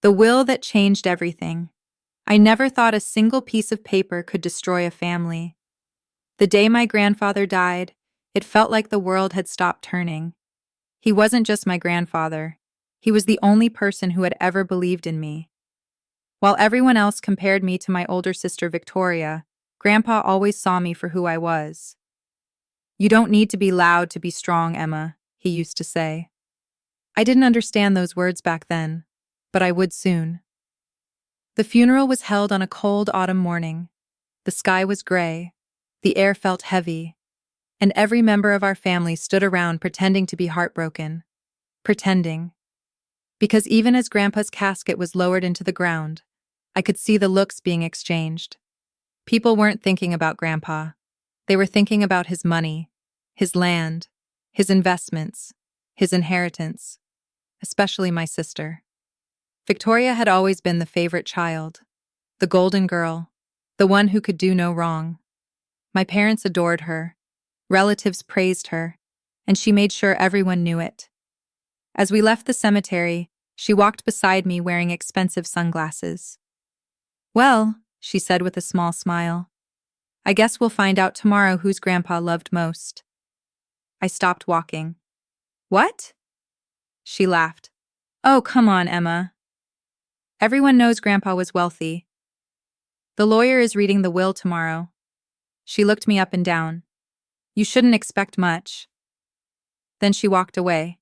The will that changed everything. I never thought a single piece of paper could destroy a family. The day my grandfather died, it felt like the world had stopped turning. He wasn't just my grandfather. He was the only person who had ever believed in me. While everyone else compared me to my older sister Victoria, Grandpa always saw me for who I was. "You don't need to be loud to be strong, Emma," he used to say. I didn't understand those words back then, but I would soon. The funeral was held on a cold autumn morning. The sky was gray, the air felt heavy, and every member of our family stood around pretending to be heartbroken. Pretending. Because even as Grandpa's casket was lowered into the ground, I could see the looks being exchanged. People weren't thinking about Grandpa. They were thinking about his money, his land, his investments, his inheritance, especially my sister. Victoria had always been the favorite child, the golden girl, the one who could do no wrong. My parents adored her, relatives praised her, and she made sure everyone knew it. As we left the cemetery, she walked beside me wearing expensive sunglasses. "Well," she said with a small smile, "I guess we'll find out tomorrow whose Grandpa loved most." I stopped walking. "What?" She laughed. "Oh, come on, Emma. Everyone knows Grandpa was wealthy. The lawyer is reading the will tomorrow." She looked me up and down. "You shouldn't expect much." Then she walked away.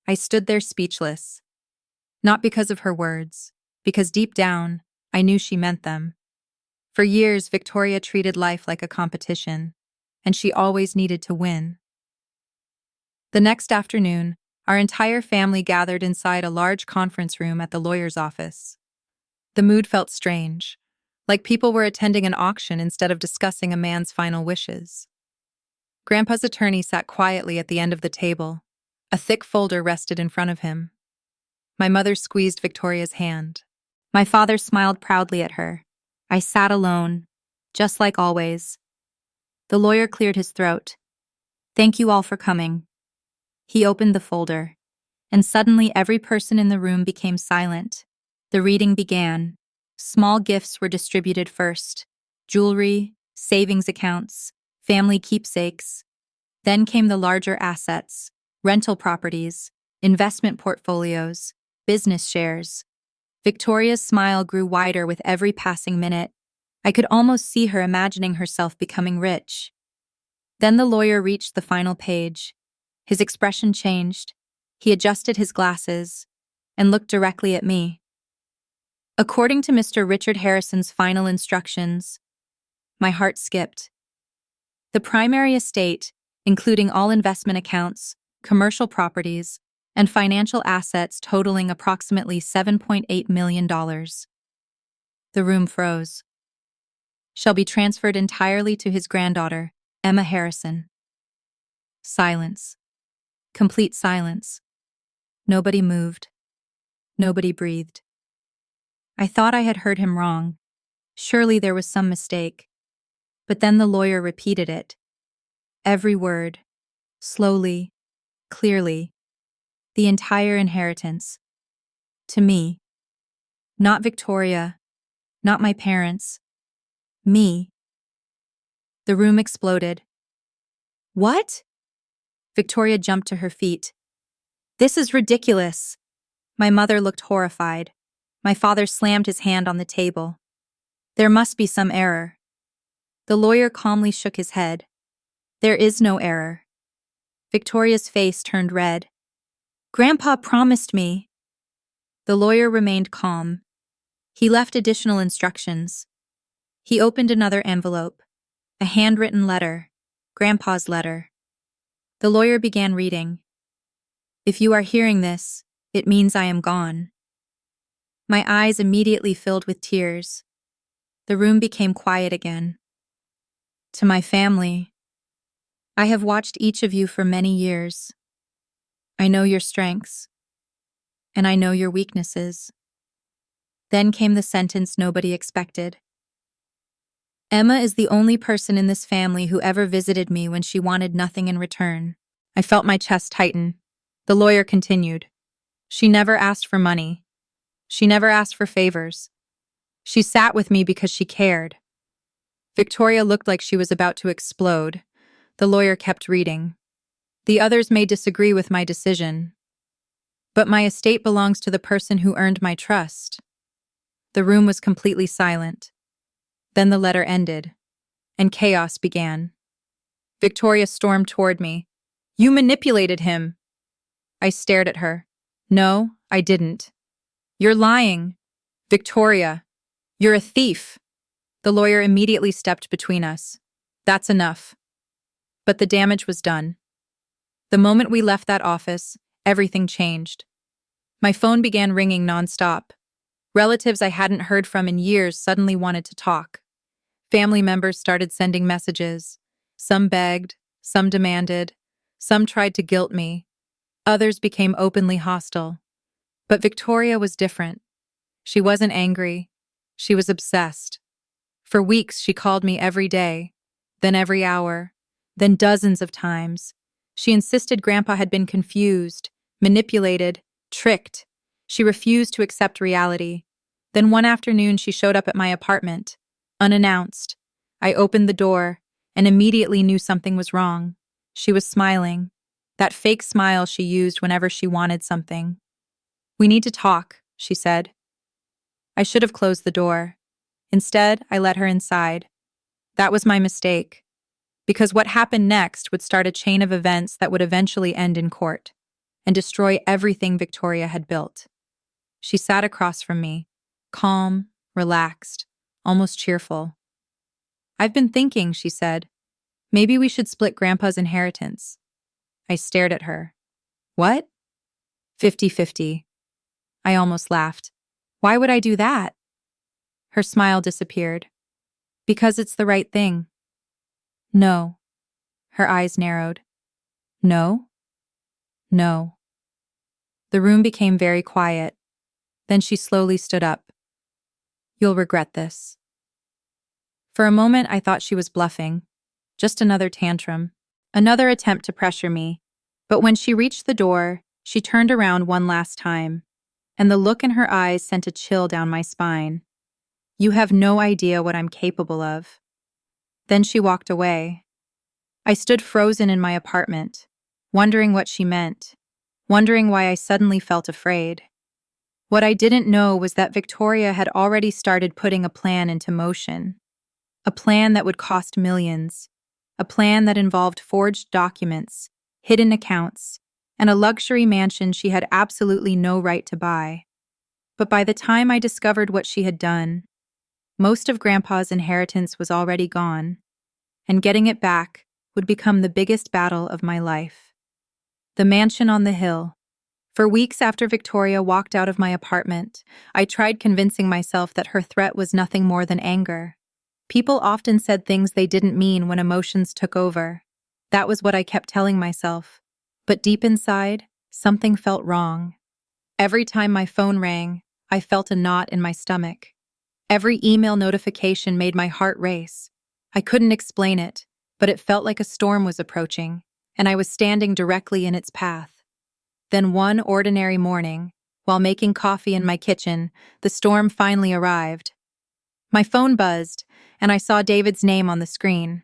I stood there speechless. Not because of her words, because deep down, I knew she meant them. For years, Victoria treated life like a competition, and she always needed to win. The next afternoon, our entire family gathered inside a large conference room at the lawyer's office. The mood felt strange, like people were attending an auction instead of discussing a man's final wishes. Grandpa's attorney sat quietly at the end of the table. A thick folder rested in front of him. My mother squeezed Victoria's hand. My father smiled proudly at her. I sat alone, just like always. The lawyer cleared his throat. "Thank you all for coming." He opened the folder, and suddenly every person in the room became silent. The reading began. Small gifts were distributed first: jewelry, savings accounts, family keepsakes. Then came the larger assets: rental properties, investment portfolios, business shares. Victoria's smile grew wider with every passing minute. I could almost see her imagining herself becoming rich. Then the lawyer reached the final page. His expression changed. He adjusted his glasses and looked directly at me. According to Mr. Richard Harrison's final instructions, my heart skipped. The primary estate, including all investment accounts, commercial properties, and financial assets totaling approximately $7.8 million. The room froze. "Shall be transferred entirely to his granddaughter, Emma Harrison." Silence. Complete silence. Nobody moved. Nobody breathed. I thought I had heard him wrong. Surely there was some mistake. But then the lawyer repeated it. Every word. Slowly. Clearly. The entire inheritance. To me. Not Victoria. Not my parents. Me. The room exploded. "What?" Victoria jumped to her feet. "This is ridiculous." My mother looked horrified. My father slammed his hand on the table. "There must be some error." The lawyer calmly shook his head. "There is no error." Victoria's face turned red. "Grandpa promised me." The lawyer remained calm. He left additional instructions. He opened another envelope. A handwritten letter. Grandpa's letter. The lawyer began reading. "If you are hearing this, it means I am gone." My eyes immediately filled with tears. The room became quiet again. "To my family, I have watched each of you for many years. I know your strengths, and I know your weaknesses." Then came the sentence nobody expected. "Emma is the only person in this family who ever visited me when she wanted nothing in return." I felt my chest tighten. The lawyer continued. "She never asked for money. She never asked for favors. She sat with me because she cared. Victoria looked like she was about to explode. The lawyer kept reading. The others may disagree with my decision, but my estate belongs to the person who earned my trust. The room was completely silent. Then the letter ended, and chaos began. Victoria stormed toward me. You manipulated him. I stared at her. No, I didn't. You're lying. Victoria, you're a thief. The lawyer immediately stepped between us. That's enough. But the damage was done. The moment we left that office, everything changed. My phone began ringing nonstop. Relatives I hadn't heard from in years suddenly wanted to talk. Family members started sending messages. Some begged, some demanded, some tried to guilt me. Others became openly hostile. But Victoria was different. She wasn't angry. She was obsessed. For weeks, she called me every day, then every hour, then dozens of times. She insisted Grandpa had been confused, manipulated, tricked. She refused to accept reality. Then one afternoon, she showed up at my apartment, unannounced. I opened the door and immediately knew something was wrong. She was smiling, that fake smile she used whenever she wanted something. We need to talk, she said. I should have closed the door. Instead, I let her inside. That was my mistake, because what happened next would start a chain of events that would eventually end in court and destroy everything Victoria had built. She sat across from me, calm, relaxed, almost cheerful. I've been thinking, she said. Maybe we should split Grandpa's inheritance. I stared at her. What? 50-50. I almost laughed. Why would I do that? Her smile disappeared. Because it's the right thing. No. Her eyes narrowed. No? No. The room became very quiet. Then she slowly stood up. You'll regret this. For a moment, I thought she was bluffing. Just another tantrum. Another attempt to pressure me. But when she reached the door, she turned around one last time, and the look in her eyes sent a chill down my spine. You have no idea what I'm capable of. Then she walked away. I stood frozen in my apartment, wondering what she meant, wondering why I suddenly felt afraid. What I didn't know was that Victoria had already started putting a plan into motion. A plan that would cost millions. A plan that involved forged documents, hidden accounts, and a luxury mansion she had absolutely no right to buy. But by the time I discovered what she had done, most of Grandpa's inheritance was already gone, and getting it back would become the biggest battle of my life. The mansion on the hill. For weeks after Victoria walked out of my apartment, I tried convincing myself that her threat was nothing more than anger. People often said things they didn't mean when emotions took over. That was what I kept telling myself. But deep inside, something felt wrong. Every time my phone rang, I felt a knot in my stomach. Every email notification made my heart race. I couldn't explain it, but it felt like a storm was approaching, and I was standing directly in its path. Then one ordinary morning, while making coffee in my kitchen, the storm finally arrived. My phone buzzed, and I saw David's name on the screen.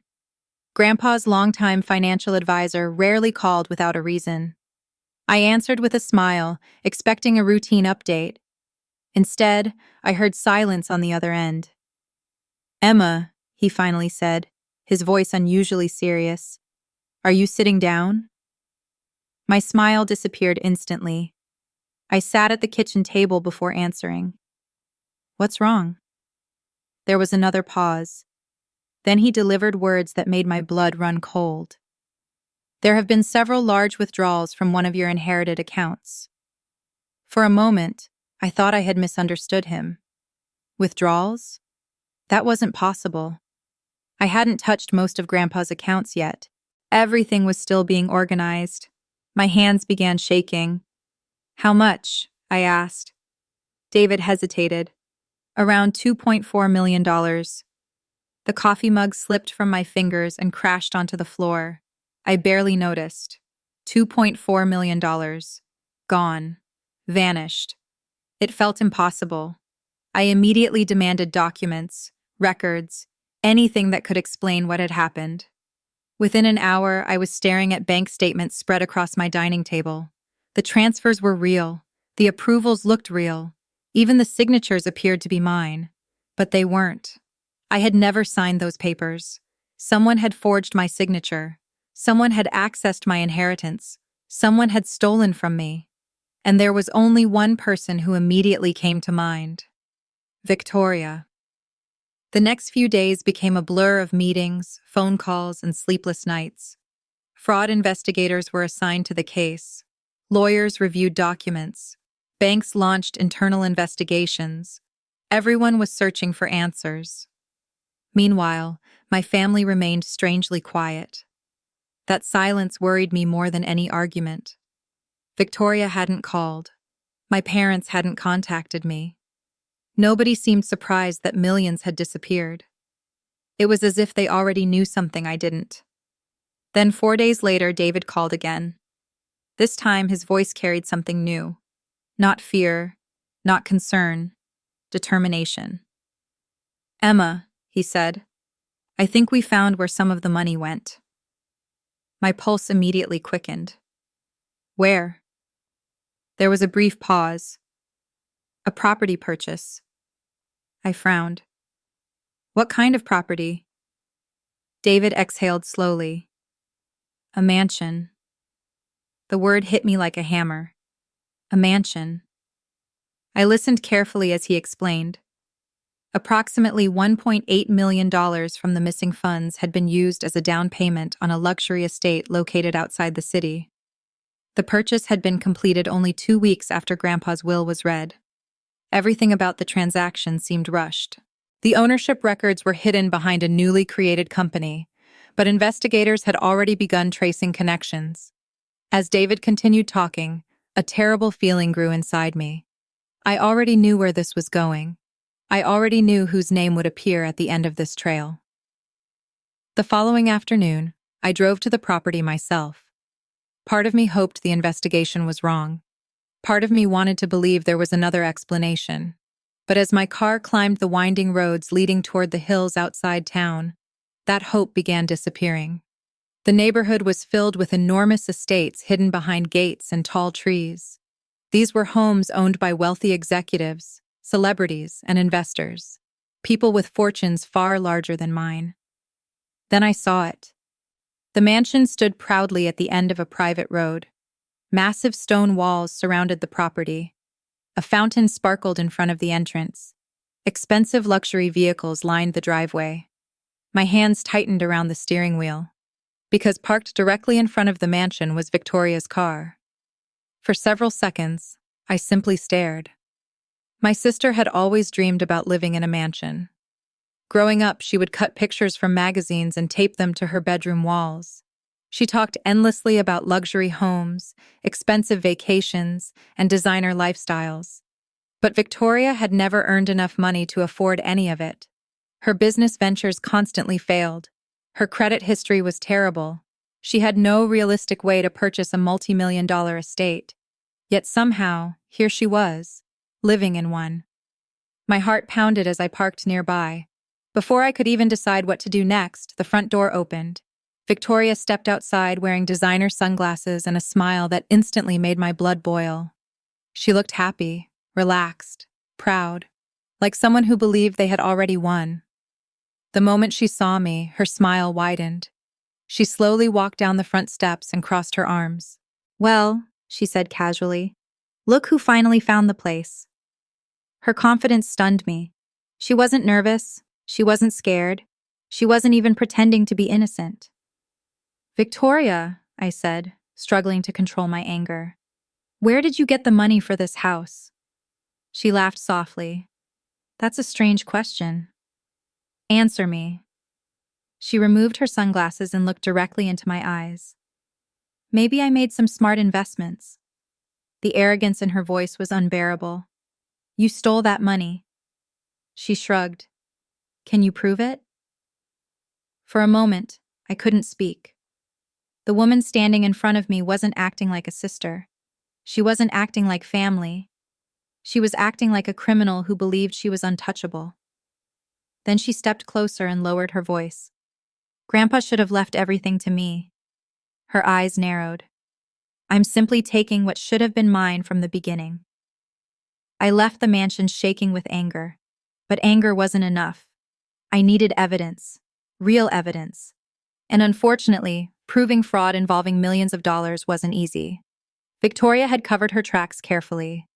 Grandpa's longtime financial advisor rarely called without a reason. I answered with a smile, expecting a routine update. Instead, I heard silence on the other end. Emma, he finally said, his voice unusually serious. Are you sitting down? My smile disappeared instantly. I sat at the kitchen table before answering. What's wrong? There was another pause. Then he delivered words that made my blood run cold. There have been several large withdrawals from one of your inherited accounts. For a moment, I thought I had misunderstood him. Withdrawals? That wasn't possible. I hadn't touched most of Grandpa's accounts yet. Everything was still being organized. My hands began shaking. How much? I asked. David hesitated. Around $2.4 million. The coffee mug slipped from my fingers and crashed onto the floor. I barely noticed. $2.4 million. Gone. Vanished. It felt impossible. I immediately demanded documents, records, anything that could explain what had happened. Within an hour, I was staring at bank statements spread across my dining table. The transfers were real. The approvals looked real. Even the signatures appeared to be mine. But they weren't. I had never signed those papers. Someone had forged my signature. Someone had accessed my inheritance. Someone had stolen from me. And there was only one person who immediately came to mind. Victoria. The next few days became a blur of meetings, phone calls, and sleepless nights. Fraud investigators were assigned to the case. Lawyers reviewed documents. Banks launched internal investigations. Everyone was searching for answers. Meanwhile, my family remained strangely quiet. That silence worried me more than any argument. Victoria hadn't called. My parents hadn't contacted me. Nobody seemed surprised that millions had disappeared. It was as if they already knew something I didn't. Then 4 days later, David called again. This time, his voice carried something new. Not fear, not concern, determination. "Emma," he said, "I think we found where some of the money went." My pulse immediately quickened. "Where?" There was a brief pause. "A property purchase." I frowned. "What kind of property?" David exhaled slowly. "A mansion." The word hit me like a hammer. A mansion. I listened carefully as he explained. Approximately $1.8 million from the missing funds had been used as a down payment on a luxury estate located outside the city. The purchase had been completed only 2 weeks after Grandpa's will was read. Everything about the transaction seemed rushed. The ownership records were hidden behind a newly created company, but investigators had already begun tracing connections. As David continued talking, a terrible feeling grew inside me. I already knew where this was going. I already knew whose name would appear at the end of this trail. The following afternoon, I drove to the property myself. Part of me hoped the investigation was wrong. Part of me wanted to believe there was another explanation. But as my car climbed the winding roads leading toward the hills outside town, that hope began disappearing. The neighborhood was filled with enormous estates hidden behind gates and tall trees. These were homes owned by wealthy executives, celebrities, and investors, people with fortunes far larger than mine. Then I saw it. The mansion stood proudly at the end of a private road. Massive stone walls surrounded the property. A fountain sparkled in front of the entrance. Expensive luxury vehicles lined the driveway. My hands tightened around the steering wheel, because parked directly in front of the mansion was Victoria's car. For several seconds, I simply stared. My sister had always dreamed about living in a mansion. Growing up, she would cut pictures from magazines and tape them to her bedroom walls. She talked endlessly about luxury homes, expensive vacations, and designer lifestyles. But Victoria had never earned enough money to afford any of it. Her business ventures constantly failed. Her credit history was terrible. She had no realistic way to purchase a multi-million-dollar estate. Yet somehow, here she was, living in one. My heart pounded as I parked nearby. Before I could even decide what to do next, the front door opened. Victoria stepped outside wearing designer sunglasses and a smile that instantly made my blood boil. She looked happy, relaxed, proud, like someone who believed they had already won. The moment she saw me, her smile widened. She slowly walked down the front steps and crossed her arms. "Well," she said casually, "look who finally found the place." Her confidence stunned me. She wasn't nervous. She wasn't scared. She wasn't even pretending to be innocent. "Victoria," I said, struggling to control my anger, "where did you get the money for this house?" She laughed softly. "That's a strange question." "Answer me." She removed her sunglasses and looked directly into my eyes. "Maybe I made some smart investments." The arrogance in her voice was unbearable. "You stole that money." She shrugged. "Can you prove it?" For a moment, I couldn't speak. The woman standing in front of me wasn't acting like a sister. She wasn't acting like family. She was acting like a criminal who believed she was untouchable. Then she stepped closer and lowered her voice. Grandpa should have left everything to me. Her eyes narrowed. I'm simply taking what should have been mine from the beginning. I left the mansion shaking with anger. But anger wasn't enough. I needed evidence. Real evidence. And unfortunately, proving fraud involving millions of dollars wasn't easy. Victoria had covered her tracks carefully.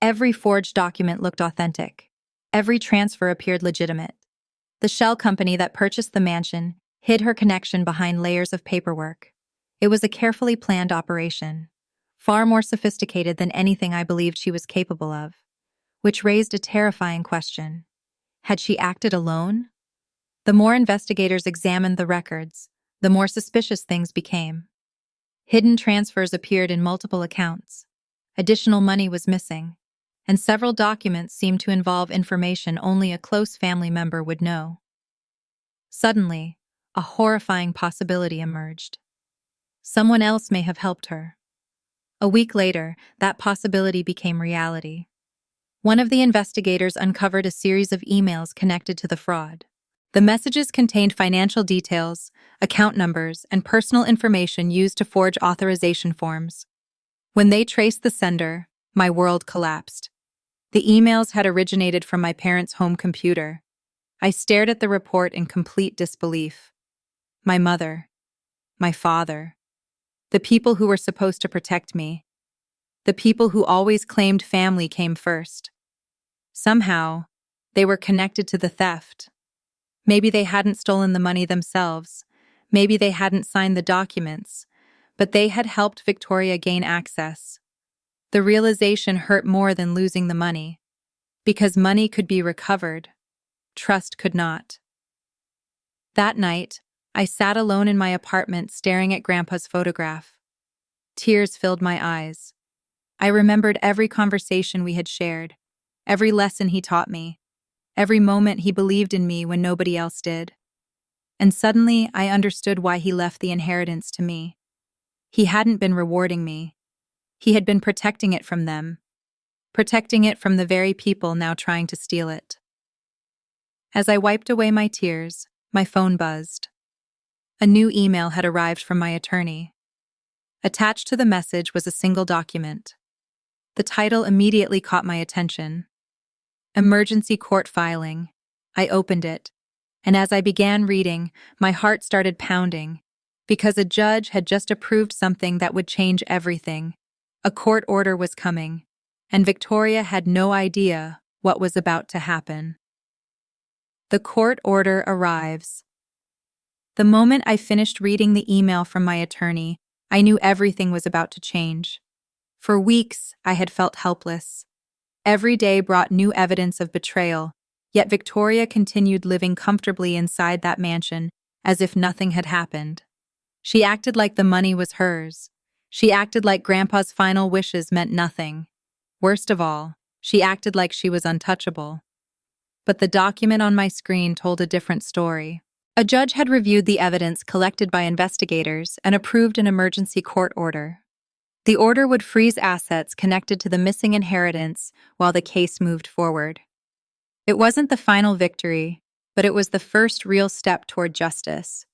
Every forged document looked authentic. Every transfer appeared legitimate. The shell company that purchased the mansion hid her connection behind layers of paperwork. It was a carefully planned operation, far more sophisticated than anything I believed she was capable of, which raised a terrifying question. Had she acted alone? The more investigators examined the records, the more suspicious things became. Hidden transfers appeared in multiple accounts. Additional money was missing, and several documents seemed to involve information only a close family member would know. Suddenly, a horrifying possibility emerged. Someone else may have helped her. A week later, that possibility became reality. One of the investigators uncovered a series of emails connected to the fraud. The messages contained financial details, account numbers, and personal information used to forge authorization forms. When they traced the sender, my world collapsed. The emails had originated from my parents' home computer. I stared at the report in complete disbelief. My mother, my father, the people who were supposed to protect me, the people who always claimed family came first. Somehow, they were connected to the theft. Maybe they hadn't stolen the money themselves. Maybe they hadn't signed the documents, but they had helped Victoria gain access. The realization hurt more than losing the money. Because money could be recovered, trust could not. That night, I sat alone in my apartment staring at Grandpa's photograph. Tears filled my eyes. I remembered every conversation we had shared, every lesson he taught me, every moment he believed in me when nobody else did. And suddenly, I understood why he left the inheritance to me. He hadn't been rewarding me. He had been protecting it from them, protecting it from the very people now trying to steal it. As I wiped away my tears, my phone buzzed. A new email had arrived from my attorney. Attached to the message was a single document. The title immediately caught my attention. Emergency Court Filing. I opened it, and as I began reading, my heart started pounding, because a judge had just approved something that would change everything. A court order was coming, and Victoria had no idea what was about to happen. The court order arrives. The moment I finished reading the email from my attorney, I knew everything was about to change. For weeks, I had felt helpless. Every day brought new evidence of betrayal, yet Victoria continued living comfortably inside that mansion as if nothing had happened. She acted like the money was hers. She acted like Grandpa's final wishes meant nothing. Worst of all, she acted like she was untouchable. But the document on my screen told a different story. A judge had reviewed the evidence collected by investigators and approved an emergency court order. The order would freeze assets connected to the missing inheritance while the case moved forward. It wasn't the final victory, but it was the first real step toward justice.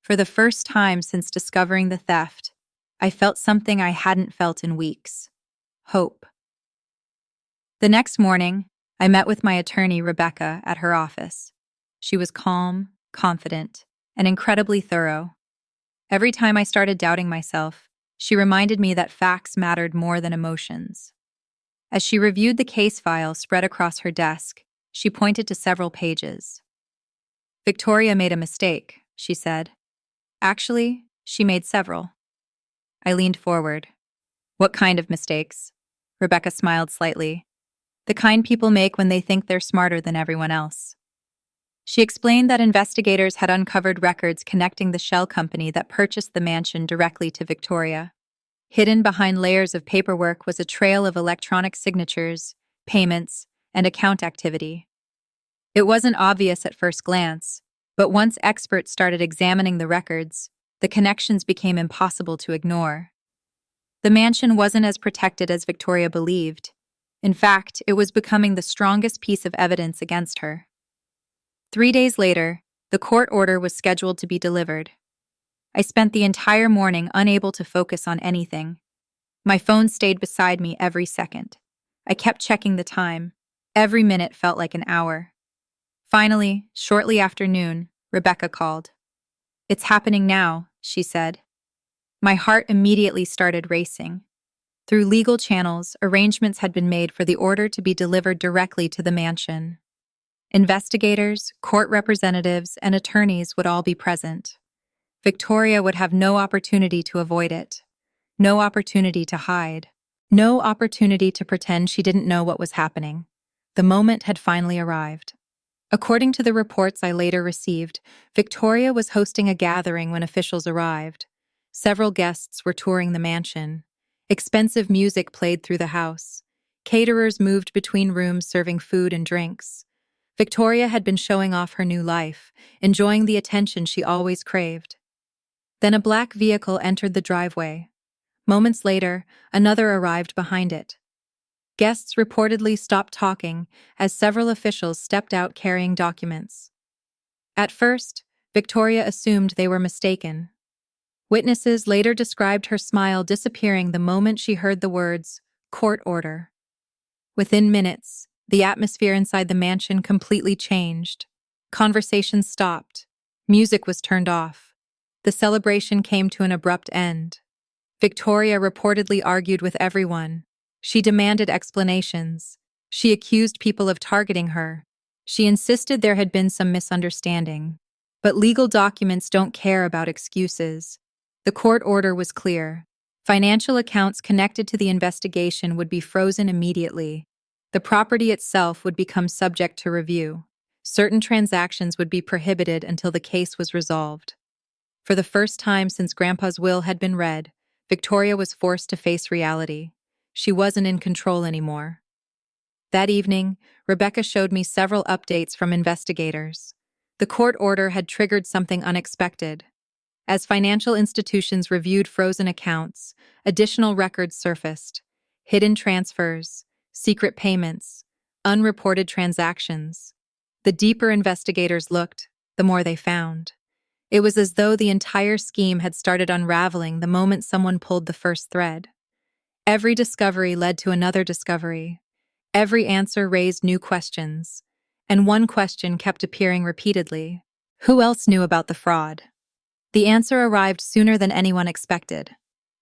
For the first time since discovering the theft, I felt something I hadn't felt in weeks: hope. The next morning, I met with my attorney, Rebecca, at her office. She was calm, confident, and incredibly thorough. Every time I started doubting myself, she reminded me that facts mattered more than emotions. As she reviewed the case file spread across her desk, she pointed to several pages. "Victoria made a mistake," she said. "Actually, she made several." I leaned forward. "What kind of mistakes?" Rebecca smiled slightly. "The kind people make when they think they're smarter than everyone else." She explained that investigators had uncovered records connecting the shell company that purchased the mansion directly to Victoria. Hidden behind layers of paperwork was a trail of electronic signatures, payments, and account activity. It wasn't obvious at first glance, but once experts started examining the records, the connections became impossible to ignore. The mansion wasn't as protected as Victoria believed. In fact, it was becoming the strongest piece of evidence against her. 3 days later, the court order was scheduled to be delivered. I spent the entire morning unable to focus on anything. My phone stayed beside me every second. I kept checking the time. Every minute felt like an hour. Finally, shortly after noon, Rebecca called. "It's happening now," she said. My heart immediately started racing. Through legal channels, arrangements had been made for the order to be delivered directly to the mansion. Investigators, court representatives, and attorneys would all be present. Victoria would have no opportunity to avoid it. No opportunity to hide. No opportunity to pretend she didn't know what was happening. The moment had finally arrived. According to the reports I later received, Victoria was hosting a gathering when officials arrived. Several guests were touring the mansion. Expensive music played through the house. Caterers moved between rooms serving food and drinks. Victoria had been showing off her new life, enjoying the attention she always craved. Then a black vehicle entered the driveway. Moments later, another arrived behind it. Guests reportedly stopped talking as several officials stepped out carrying documents. At first, Victoria assumed they were mistaken. Witnesses later described her smile disappearing the moment she heard the words, "court order." Within minutes, the atmosphere inside the mansion completely changed. Conversations stopped. Music was turned off. The celebration came to an abrupt end. Victoria reportedly argued with everyone. She demanded explanations. She accused people of targeting her. She insisted there had been some misunderstanding. But legal documents don't care about excuses. The court order was clear. Financial accounts connected to the investigation would be frozen immediately. The property itself would become subject to review. Certain transactions would be prohibited until the case was resolved. For the first time since Grandpa's will had been read, Victoria was forced to face reality. She wasn't in control anymore. That evening, Rebecca showed me several updates from investigators. The court order had triggered something unexpected. As financial institutions reviewed frozen accounts, additional records surfaced: hidden transfers, secret payments, unreported transactions. The deeper investigators looked, the more they found. It was as though the entire scheme had started unraveling the moment someone pulled the first thread. Every discovery led to another discovery. Every answer raised new questions. And one question kept appearing repeatedly: who else knew about the fraud? The answer arrived sooner than anyone expected.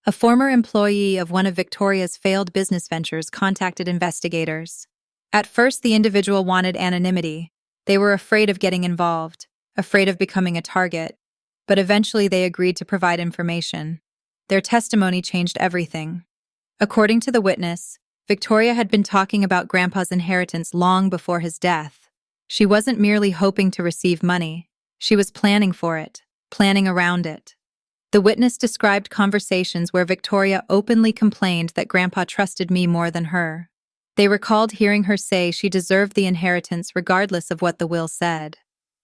A former employee of one of Victoria's failed business ventures contacted investigators. At first, the individual wanted anonymity. They were afraid of getting involved, afraid of becoming a target. But eventually they agreed to provide information. Their testimony changed everything. According to the witness, Victoria had been talking about Grandpa's inheritance long before his death. She wasn't merely hoping to receive money. She was planning for it, planning around it. The witness described conversations where Victoria openly complained that Grandpa trusted me more than her. They recalled hearing her say she deserved the inheritance regardless of what the will said.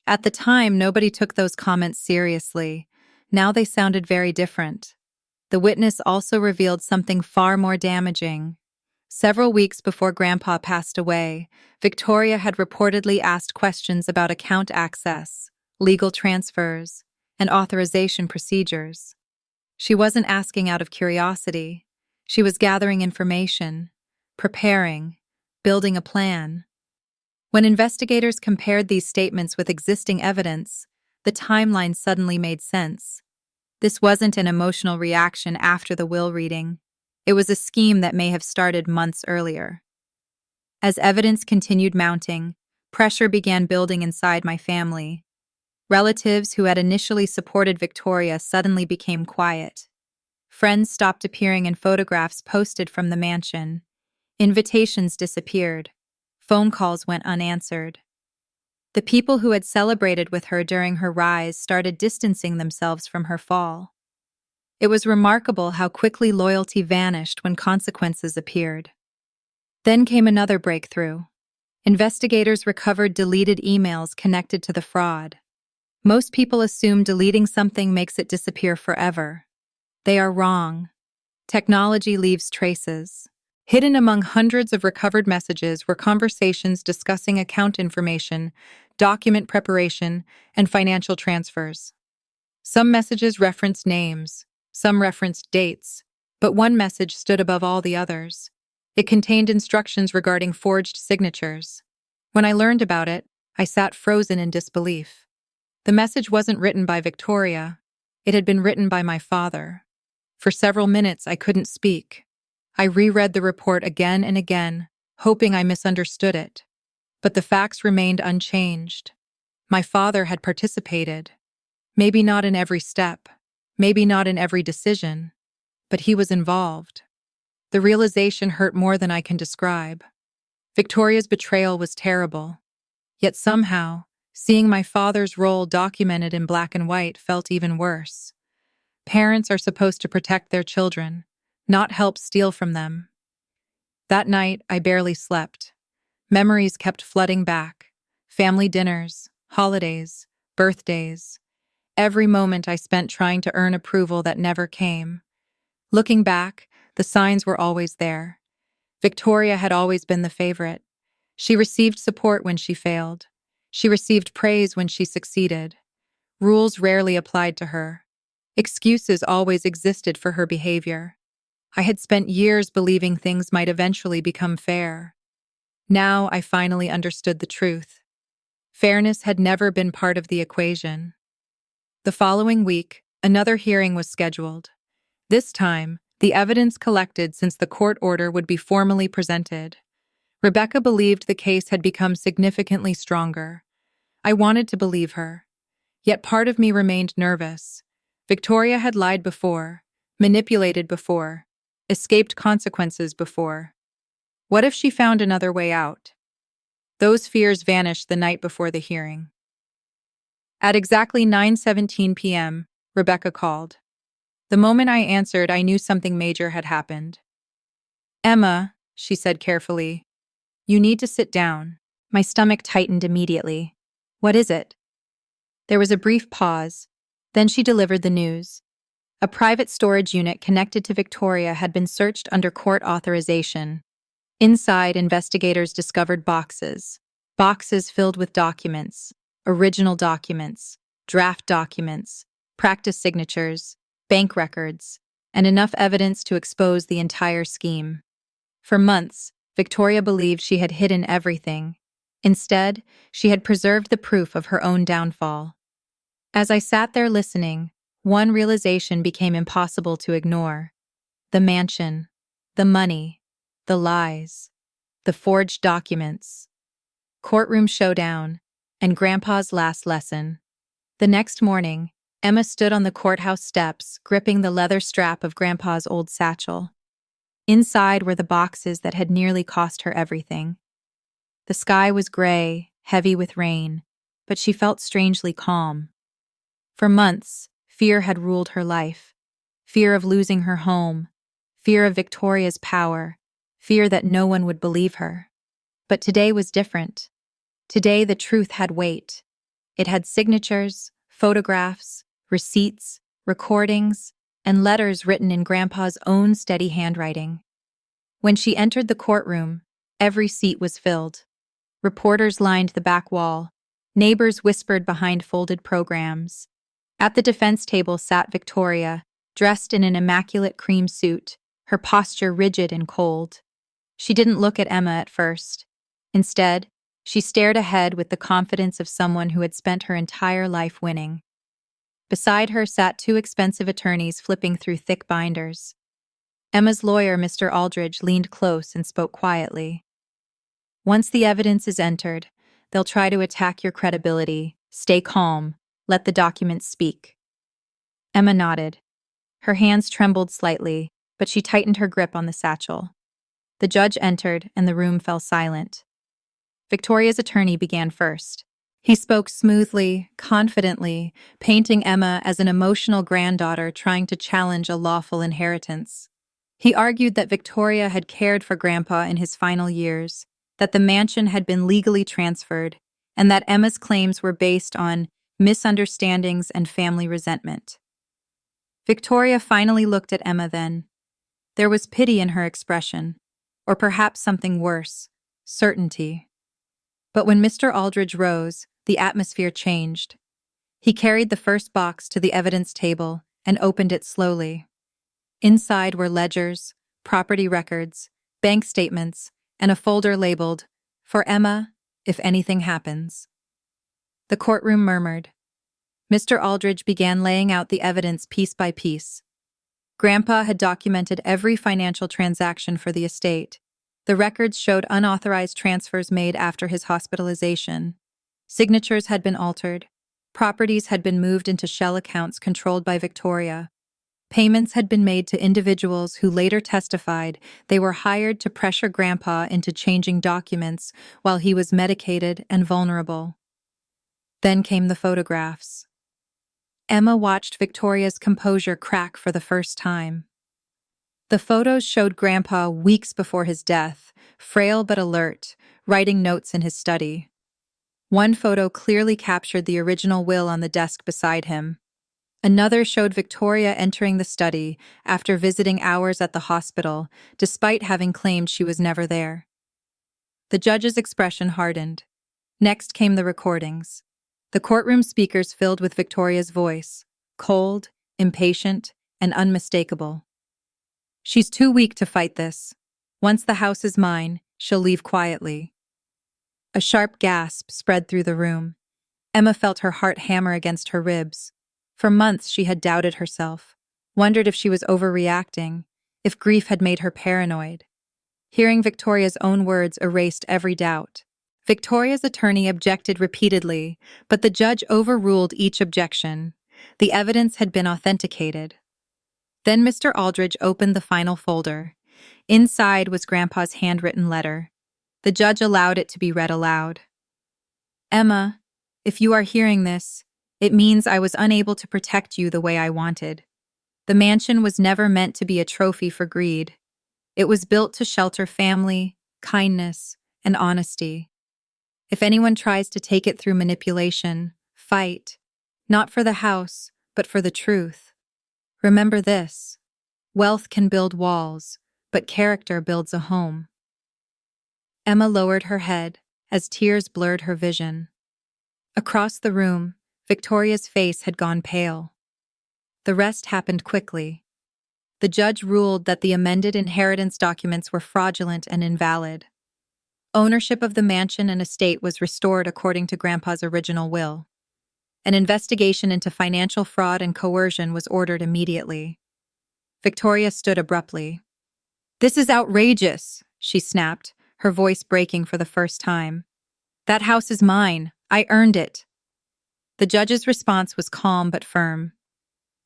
At the time, nobody took those comments seriously. Now they sounded very different. The witness also revealed something far more damaging. Several weeks before Grandpa passed away, Victoria had reportedly asked questions about account access, legal transfers, and authorization procedures. She wasn't asking out of curiosity. She was gathering information, preparing, building a plan. When investigators compared these statements with existing evidence, the timeline suddenly made sense. This wasn't an emotional reaction after the will reading. It was a scheme that may have started months earlier. As evidence continued mounting, pressure began building inside my family. Relatives who had initially supported Victoria suddenly became quiet. Friends stopped appearing in photographs posted from the mansion. Invitations disappeared. Phone calls went unanswered. The people who had celebrated with her during her rise started distancing themselves from her fall. It was remarkable how quickly loyalty vanished when consequences appeared. Then came another breakthrough. Investigators recovered deleted emails connected to the fraud. Most people assume deleting something makes it disappear forever. They are wrong. Technology leaves traces. Hidden among hundreds of recovered messages were conversations discussing account information, document preparation, and financial transfers. Some messages referenced names, some referenced dates, but one message stood above all the others. It contained instructions regarding forged signatures. When I learned about it, I sat frozen in disbelief. The message wasn't written by Victoria. It had been written by my father. For several minutes, I couldn't speak. I reread the report again and again, hoping I misunderstood it. But the facts remained unchanged. My father had participated. Maybe not in every step, maybe not in every decision, but he was involved. The realization hurt more than I can describe. Victoria's betrayal was terrible. Yet somehow, seeing my father's role documented in black and white felt even worse. Parents are supposed to protect their children, not help steal from them. That night, I barely slept. Memories kept flooding back. Family dinners, holidays, birthdays. Every moment I spent trying to earn approval that never came. Looking back, the signs were always there. Victoria had always been the favorite. She received support when she failed. She received praise when she succeeded. Rules rarely applied to her. Excuses always existed for her behavior. I had spent years believing things might eventually become fair. Now I finally understood the truth. Fairness had never been part of the equation. The following week, another hearing was scheduled. This time, the evidence collected since the court order would be formally presented. Rebecca believed the case had become significantly stronger. I wanted to believe her. Yet part of me remained nervous. Victoria had lied before, manipulated before, escaped consequences before. What if she found another way out? Those fears vanished the night before the hearing. At exactly 9:17 p.m., Rebecca called. The moment I answered, I knew something major had happened. "Emma," she said carefully, "you need to sit down." My stomach tightened immediately. "What is it?" There was a brief pause. Then she delivered the news. A private storage unit connected to Victoria had been searched under court authorization. Inside, investigators discovered boxes. Boxes filled with documents, original documents, draft documents, practice signatures, bank records, and enough evidence to expose the entire scheme. For months, Victoria believed she had hidden everything. Instead, she had preserved the proof of her own downfall. As I sat there listening, one realization became impossible to ignore. The mansion, the money, the lies, the forged documents. Courtroom showdown, and Grandpa's last lesson. The next morning, Emma stood on the courthouse steps, gripping the leather strap of Grandpa's old satchel. Inside were the boxes that had nearly cost her everything. The sky was gray, heavy with rain, but she felt strangely calm. For months, fear had ruled her life. Fear of losing her home, fear of Victoria's power, fear that no one would believe her. But today was different. Today the truth had weight. It had signatures, photographs, receipts, recordings, and letters written in Grandpa's own steady handwriting. When she entered the courtroom, every seat was filled. Reporters lined the back wall. Neighbors whispered behind folded programs. At the defense table sat Victoria, dressed in an immaculate cream suit, her posture rigid and cold. She didn't look at Emma at first. Instead, she stared ahead with the confidence of someone who had spent her entire life winning. Beside her sat two expensive attorneys flipping through thick binders. Emma's lawyer, Mr. Aldridge, leaned close and spoke quietly. "Once the evidence is entered, they'll try to attack your credibility. Stay calm. Let the documents speak." Emma nodded. Her hands trembled slightly, but she tightened her grip on the satchel. The judge entered, and the room fell silent. Victoria's attorney began first. He spoke smoothly, confidently, painting Emma as an emotional granddaughter trying to challenge a lawful inheritance. He argued that Victoria had cared for Grandpa in his final years, that the mansion had been legally transferred, and that Emma's claims were based on misunderstandings and family resentment. Victoria finally looked at Emma then. There was pity in her expression. Or perhaps something worse, certainty. But when Mr. Aldridge rose, the atmosphere changed. He carried the first box to the evidence table and opened it slowly. Inside were ledgers, property records, bank statements, and a folder labeled, "For Emma, if anything happens." The courtroom murmured. Mr. Aldridge began laying out the evidence piece by piece. Grandpa had documented every financial transaction for the estate. The records showed unauthorized transfers made after his hospitalization. Signatures had been altered. Properties had been moved into shell accounts controlled by Victoria. Payments had been made to individuals who later testified they were hired to pressure Grandpa into changing documents while he was medicated and vulnerable. Then came the photographs. Emma watched Victoria's composure crack for the first time. The photos showed Grandpa weeks before his death, frail but alert, writing notes in his study. One photo clearly captured the original will on the desk beside him. Another showed Victoria entering the study after visiting hours at the hospital, despite having claimed she was never there. The judge's expression hardened. Next came the recordings. The courtroom speakers filled with Victoria's voice, cold, impatient, and unmistakable. "She's too weak to fight this. Once the house is mine, she'll leave quietly." A sharp gasp spread through the room. Emma felt her heart hammer against her ribs. For months she had doubted herself, wondered if she was overreacting, if grief had made her paranoid. Hearing Victoria's own words erased every doubt. Victoria's attorney objected repeatedly, but the judge overruled each objection. The evidence had been authenticated. Then Mr. Aldridge opened the final folder. Inside was Grandpa's handwritten letter. The judge allowed it to be read aloud. "Emma, if you are hearing this, it means I was unable to protect you the way I wanted. The mansion was never meant to be a trophy for greed. It was built to shelter family, kindness, and honesty. If anyone tries to take it through manipulation, fight, not for the house, but for the truth. Remember this: wealth can build walls, but character builds a home." Emma lowered her head as tears blurred her vision. Across the room, Victoria's face had gone pale. The rest happened quickly. The judge ruled that the amended inheritance documents were fraudulent and invalid. Ownership of the mansion and estate was restored according to Grandpa's original will. An investigation into financial fraud and coercion was ordered immediately. Victoria stood abruptly. "This is outrageous," she snapped, her voice breaking for the first time. "That house is mine. I earned it." The judge's response was calm but firm.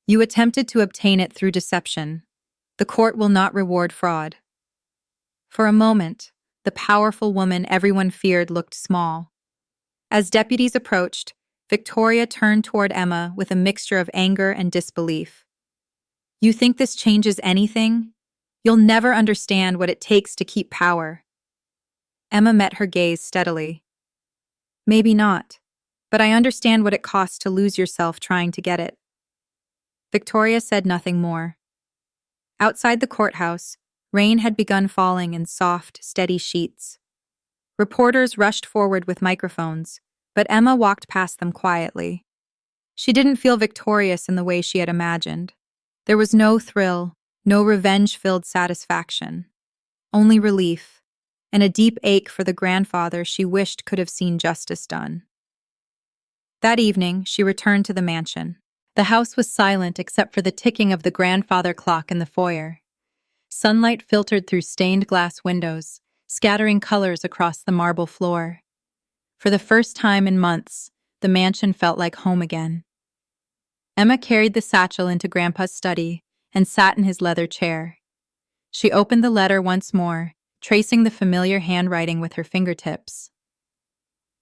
"You attempted to obtain it through deception. The court will not reward fraud." For a moment, the powerful woman everyone feared looked small. As deputies approached, Victoria turned toward Emma with a mixture of anger and disbelief. "You think this changes anything? You'll never understand what it takes to keep power." Emma met her gaze steadily. "Maybe not, but I understand what it costs to lose yourself trying to get it." Victoria said nothing more. Outside the courthouse, rain had begun falling in soft, steady sheets. Reporters rushed forward with microphones, but Emma walked past them quietly. She didn't feel victorious in the way she had imagined. There was no thrill, no revenge-filled satisfaction. Only relief, and a deep ache for the grandfather she wished could have seen justice done. That evening, she returned to the mansion. The house was silent except for the ticking of the grandfather clock in the foyer. Sunlight filtered through stained glass windows, scattering colors across the marble floor. For the first time in months, the mansion felt like home again. Emma carried the satchel into Grandpa's study and sat in his leather chair. She opened the letter once more, tracing the familiar handwriting with her fingertips.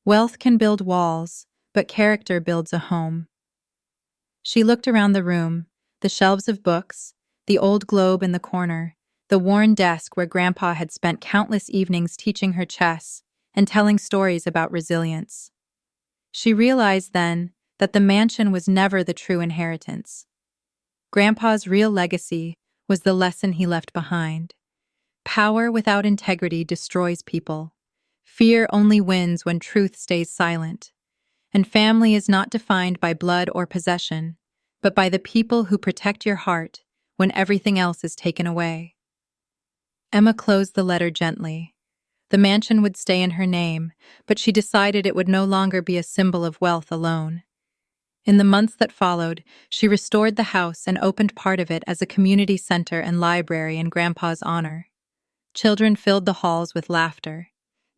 "Wealth can build walls, but character builds a home." She looked around the room, the shelves of books, the old globe in the corner, the worn desk where Grandpa had spent countless evenings teaching her chess and telling stories about resilience. She realized then that the mansion was never the true inheritance. Grandpa's real legacy was the lesson he left behind. Power without integrity destroys people. Fear only wins when truth stays silent. And family is not defined by blood or possession, but by the people who protect your heart when everything else is taken away. Emma closed the letter gently. The mansion would stay in her name, but she decided it would no longer be a symbol of wealth alone. In the months that followed, she restored the house and opened part of it as a community center and library in Grandpa's honor. Children filled the halls with laughter.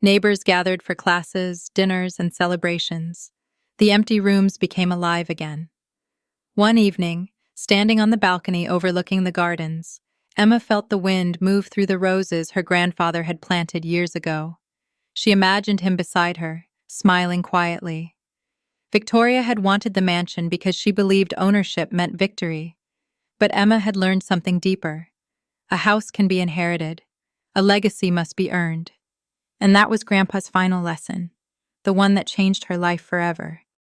Neighbors gathered for classes, dinners, and celebrations. The empty rooms became alive again. One evening, standing on the balcony overlooking the gardens, Emma felt the wind move through the roses her grandfather had planted years ago. She imagined him beside her, smiling quietly. Victoria had wanted the mansion because she believed ownership meant victory. But Emma had learned something deeper. A house can be inherited. A legacy must be earned. And that was Grandpa's final lesson, the one that changed her life forever.